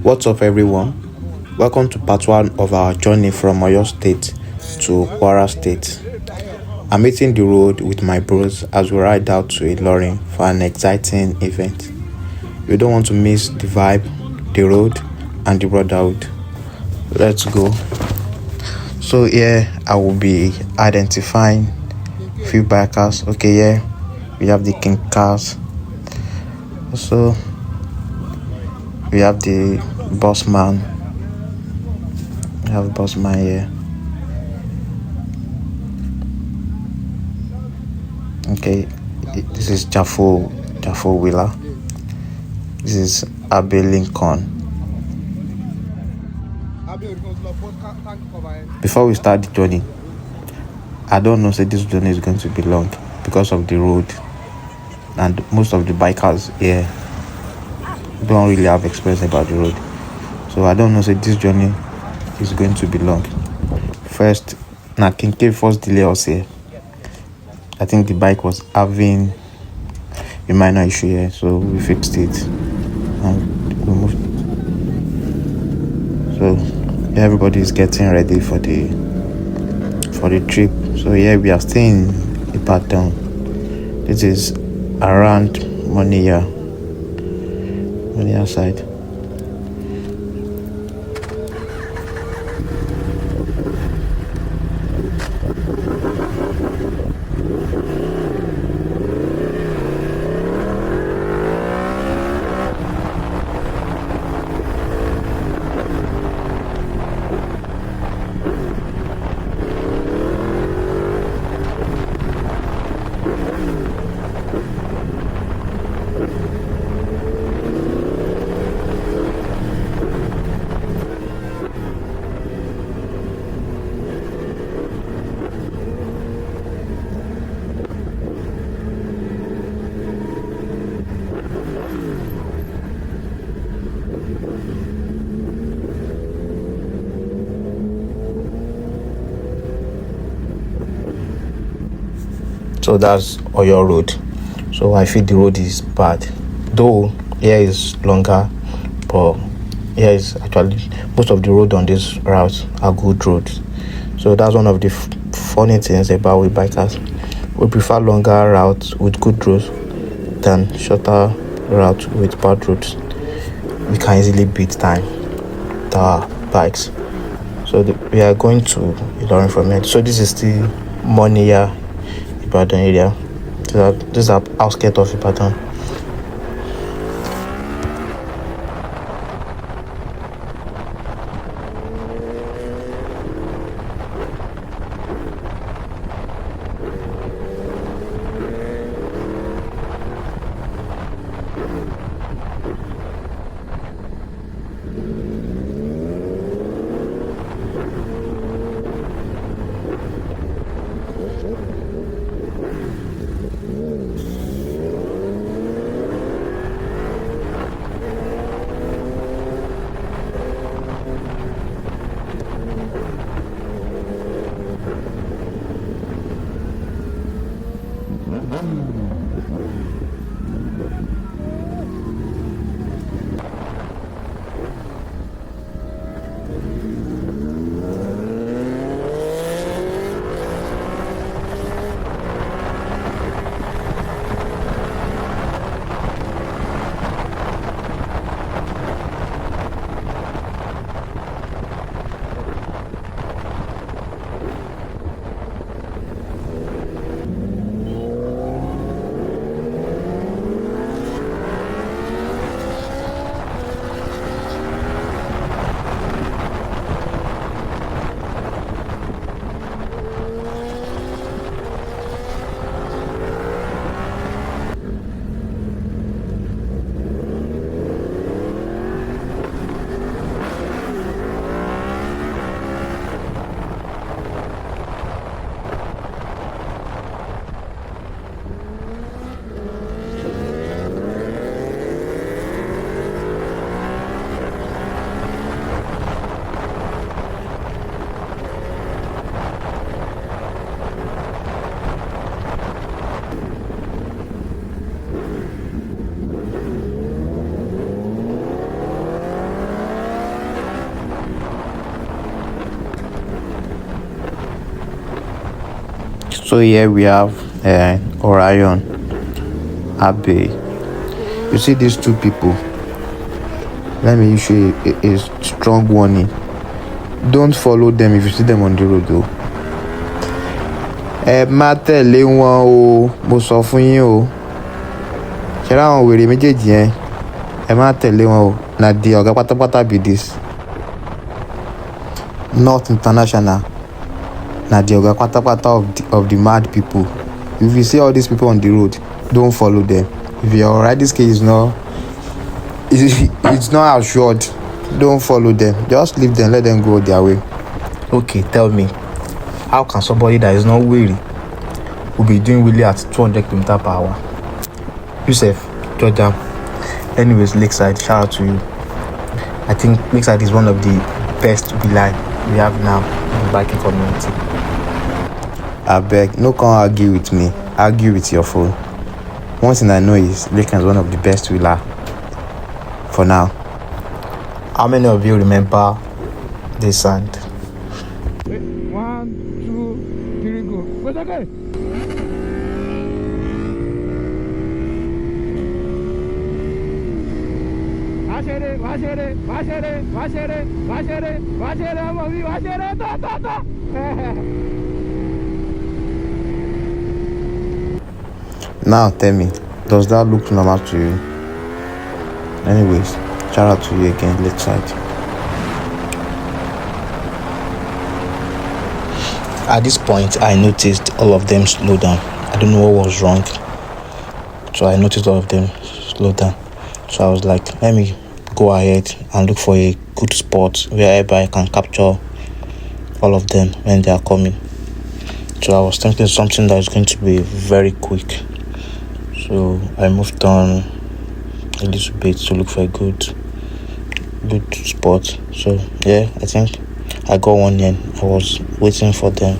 What's up, everyone? Welcome to part one of our journey from Oyo State to Kwara State. I'm hitting the road with my bros as we ride out to Ilorin for an exciting event. You don't want to miss the vibe, the road, and the brotherhood. Let's go. So here I will be identifying few bikers. Okay, here we have the King Cars. Also, we have the boss man. We have boss man here. Okay, this is Jafo Wheeler. This is Abe Lincoln. Before we start the journey, I don't know say this journey is going to be long because of the road, and most of the bikers here don't really have experience about the road. So I don't know say this journey is going to be long. First, King K first delay us here. I think the bike was having a minor issue here, so we fixed it and we moved. So everybody is getting ready for the trip. So here we are staying in Ibadan. This is around Naija side. So that's Oyo Road. So I feel the road is bad. Though here is longer, but here is actually most of the road on this route are good roads. So that's one of the funny things about we bikers. We prefer longer routes with good roads than shorter routes with bad roads. We can easily beat time with our bikes. So we are going to Ilorin from here. So this is the Naija Ibadan area. So this is the outskirts of Ibadan. So here we have Orion, Abe. You see these two people. Let me issue a strong warning. Don't follow them if you see them on the road though. Ẹ má tẹ̀lé wọn o, mo sọ fún yín o. Ṣé láwọn wèrè méjèèjì yẹn? Ẹ má tẹ̀lé wọn o. Na the ọ̀gá pátápátá be this. Not international. Na the ọ̀gá pátápátá of the mad people. If you see all these people on the road, don't follow them. If you're alright, this case is not. It's not assured. Don't follow them. Just leave them. Let them go their way. Okay, tell me, how can somebody that is not weary will be doing wheelie at 200 km per hour? Yusuf, Georgia. Anyways, Lakeside, shout out to you. I think Lakeside is one of the best wheelie we have now in the biking community. I beg, no come argue with me. Argue with your phone. One thing I know is Lakeside is one of the best wheeler for now. How many of you remember this sand? 1, 2, 3, go. What's okay? Now tell me, does that look normal to you? Anyways, shout out to you again, Lakeside. At this point, I noticed all of them slow down. I don't know what was wrong. So I noticed all of them slow down. So I was like, let me go ahead and look for a good spot wherever I can capture all of them when they are coming. So I was thinking something that is going to be very quick. So I moved on a little bit to look for a good spot. So yeah, I think I got one in. I was waiting for them.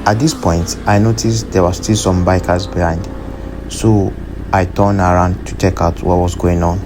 At this point, I noticed there were still some bikers behind. So I turned around to check out what was going on.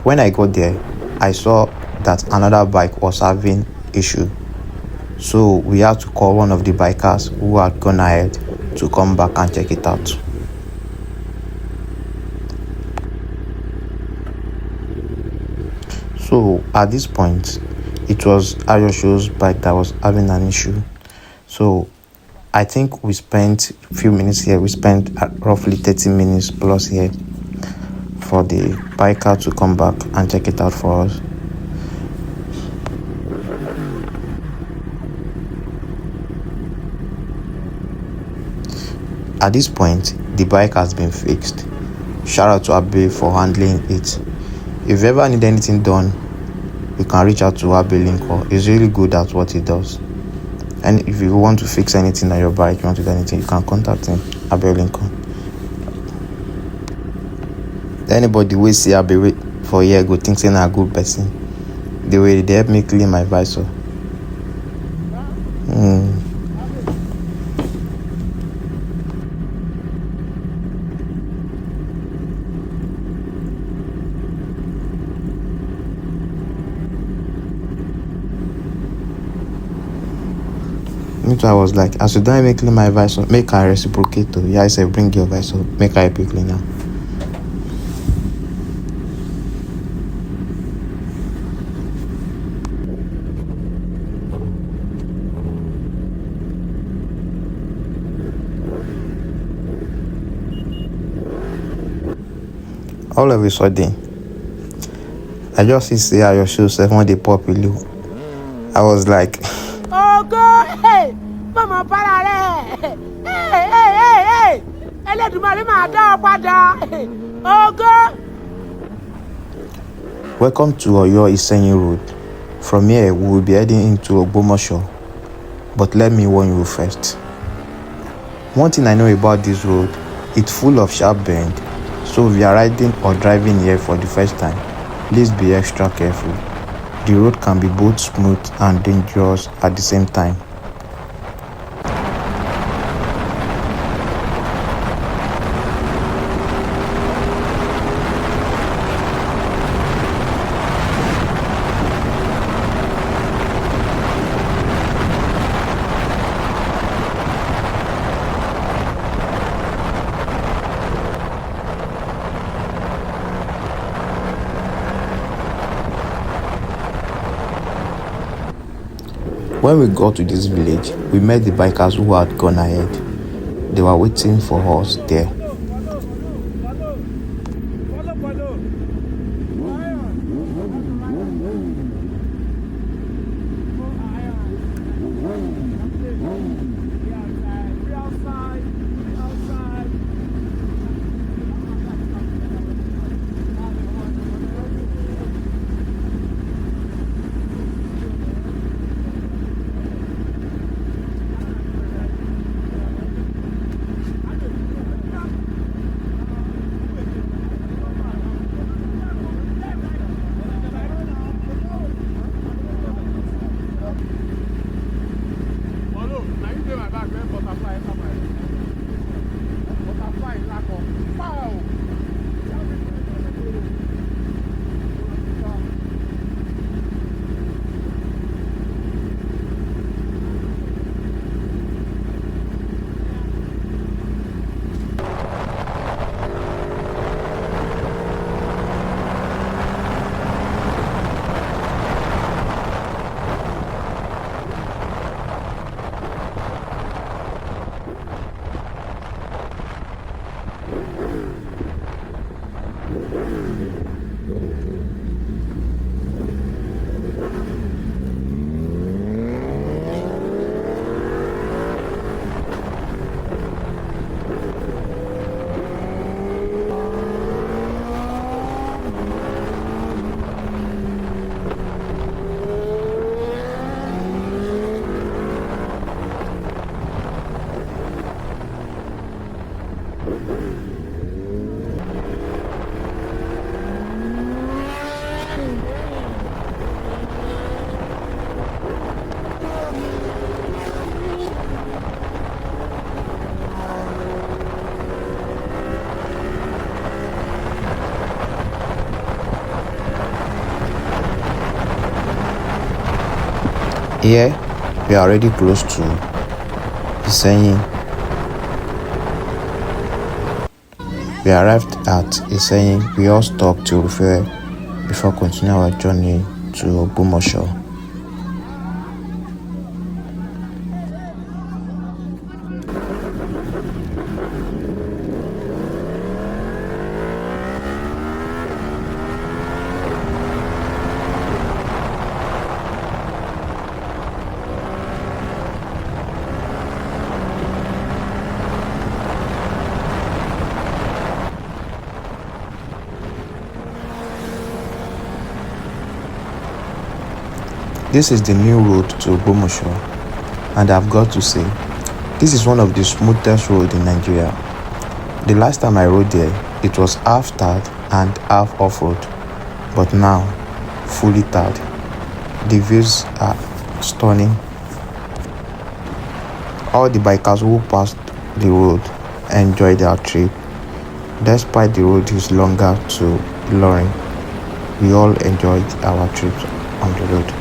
When I got there, I saw that another bike was having issue. So we had to call one of the bikers who had gone ahead to come back and check it out. So at this point, it was Ayosho's bike that was having an issue. So I think we spent a few minutes here. We spent roughly 30 minutes plus here for the biker to come back and check it out for us. At this point, the bike has been fixed. Shout out to Abe for handling it. If you ever need anything done, you can reach out to Abe Lincoln. He's really good at what he does. And if you want to fix anything on your bike, you want to do anything, you can contact him, Abe Lincoln. Anybody will see Abe for a year go think saying a good person. The way they help me clean my visor. Me too, I was like, as you don't make clean my visor, make I reciprocate to. Yeah, I said, bring your visor, make I help you clean now. All of a sudden, I just see say your shoes 7 day pop below. I was like, oh God, hey, mama para rẹ̀, hey, Ẹlẹ́dùmarè máa dá ọ padà, oh God. welcome to Iseyin Road. From here, we will be heading into Ogbomosho. But let me warn you first. One thing I know about this road, it's full of sharp bends. So if you are riding or driving here for the first time, please be extra careful. The road can be both smooth and dangerous at the same time. When we got to this village, we met the bikers who had gone ahead. They were waiting for us there. Here, we are already close to Iseyin. We arrived at Iseyin. We all stopped to refuel before continuing our journey to Ogbomosho. This is the new road to Ogbomosho, and I've got to say, this is one of the smoothest roads in Nigeria. The last time I rode there, it was half tarred and half off-road, but now, fully tarred. The views are stunning. All the bikers who passed the road enjoyed their trip. Despite the road is longer to Ilorin, we all enjoyed our trips on the road.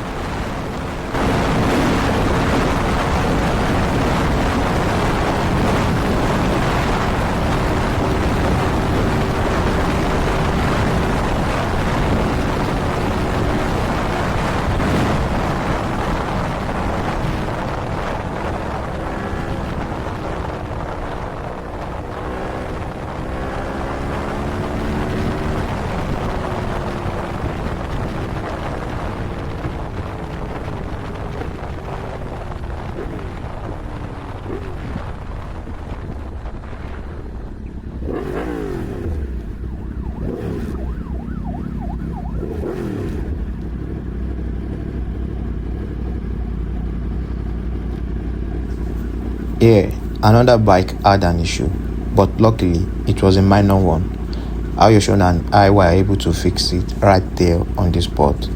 Here, another bike had an issue, but luckily it was a minor one. Ayosho and I were able to fix it right there on the spot.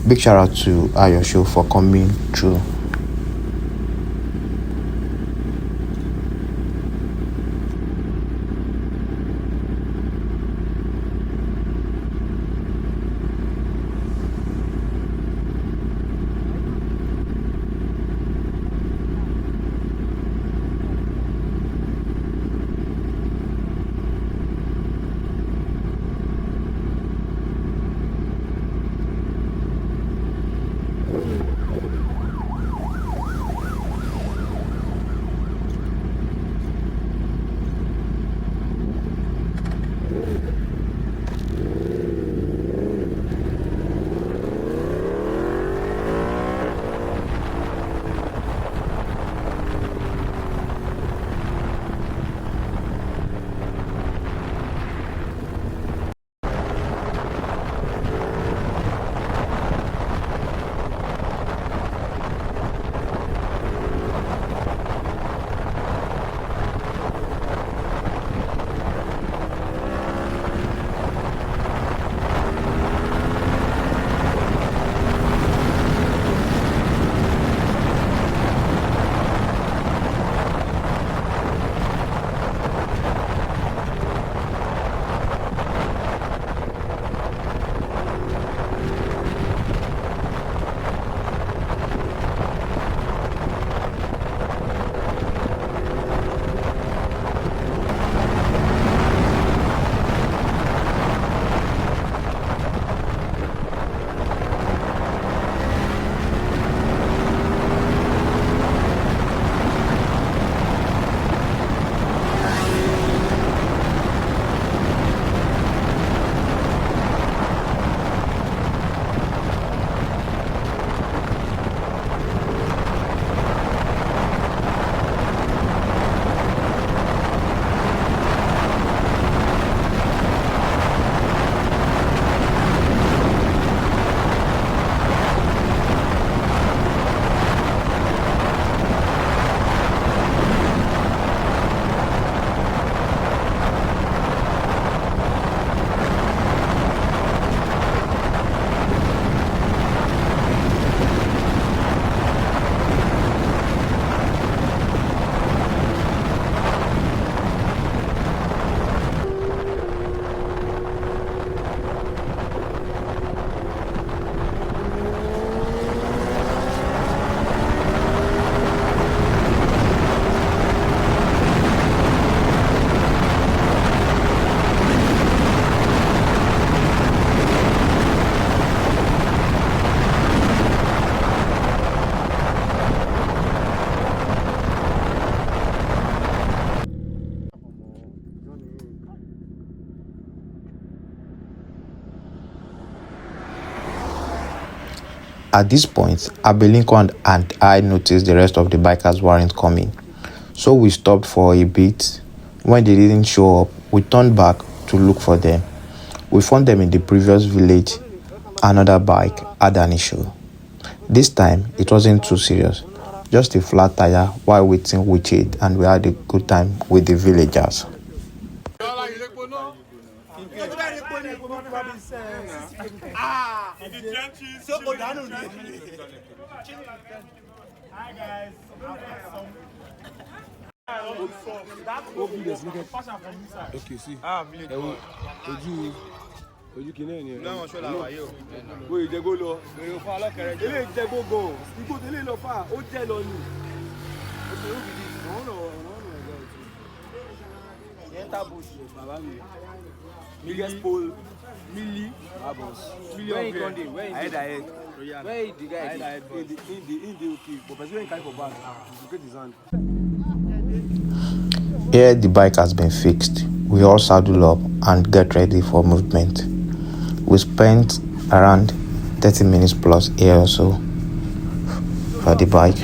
Big shout out to Ayosho for coming through. At this point, Abelinko and I noticed the rest of the bikers weren't coming. So we stopped for a bit. When they didn't show up, we turned back to look for them. We found them in the previous village. Another bike had an issue. This time, it wasn't too serious. Just a flat tire. While waiting, we chilled and we had a good time with the villagers. Hi guys. Okay, see. Ojú kìíní ẹ̀ ni ẹ̀. Náà ṣọ́ la wà yóò. Wo ìjẹ́gbó lọ. Èrè fún alọ́kẹrẹ jẹ́. Ilé ìjẹ́gbó gan. Igbó tẹ́lé lọ fà, ó jẹ́ lọ ni. Oṣù yóò fi di ọ̀nà ẹ̀gá ọ̀tún. Enter bush. Bàbá mi. Biggest pole. Milli. Abos. Milli of Grande. Ahead. Where is the guy? In the okay. But person when carry for back, you get his hand. Here the bike has been fixed. We all saddle up and get ready for movement. We spent around 30 minutes plus here or so for the bike.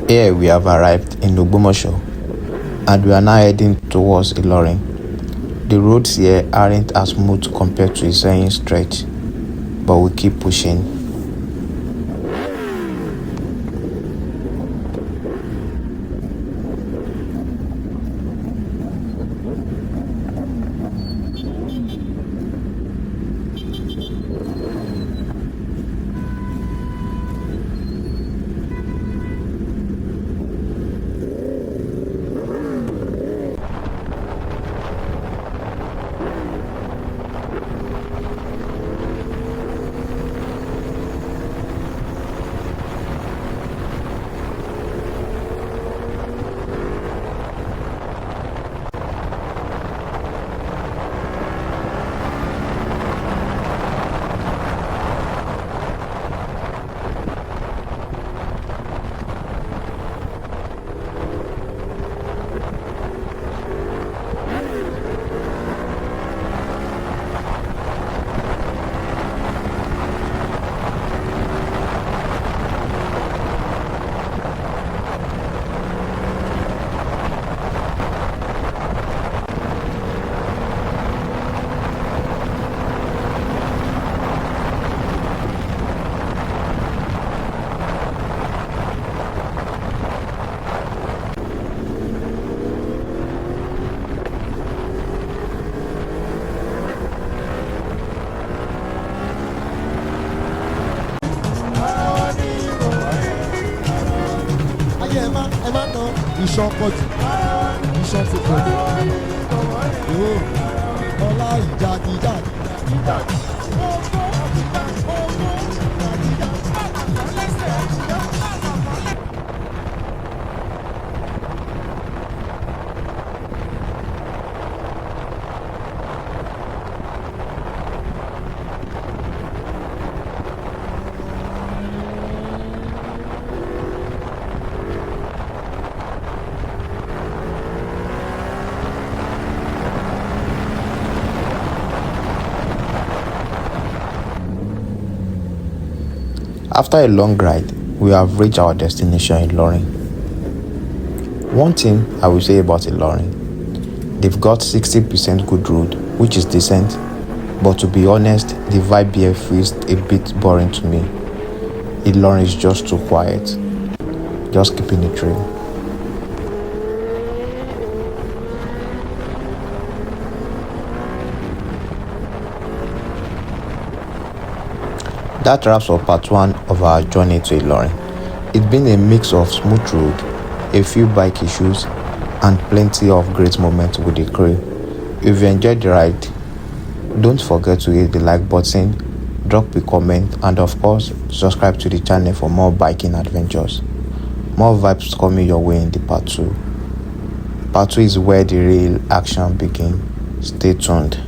Here we have arrived in Ogbomosho and we are now heading towards Ilorin. The roads here aren't as smooth compared to Iseyin stretch, but we keep pushing. iṣan pọ̀jù iṣan ti pọ̀jù yóò ọlá ìjàdíjà. After a long ride, we have reached our destination in Ilorin. One thing I will say about Ilorin, they've got 60% good road, which is decent, but to be honest, the vibe here feels a bit boring to me. Ilorin is just too quiet, just keeping it real. That wraps up part 1 of our journey to Ilorin. It's been a mix of smooth road, a few bike issues, and plenty of great moments with the crew. If you enjoyed the ride, don't forget to hit the like button, drop a comment, and of course, subscribe to the channel for more biking adventures. More vibes coming your way in the part 2. Part 2 is where the real action begins. Stay tuned.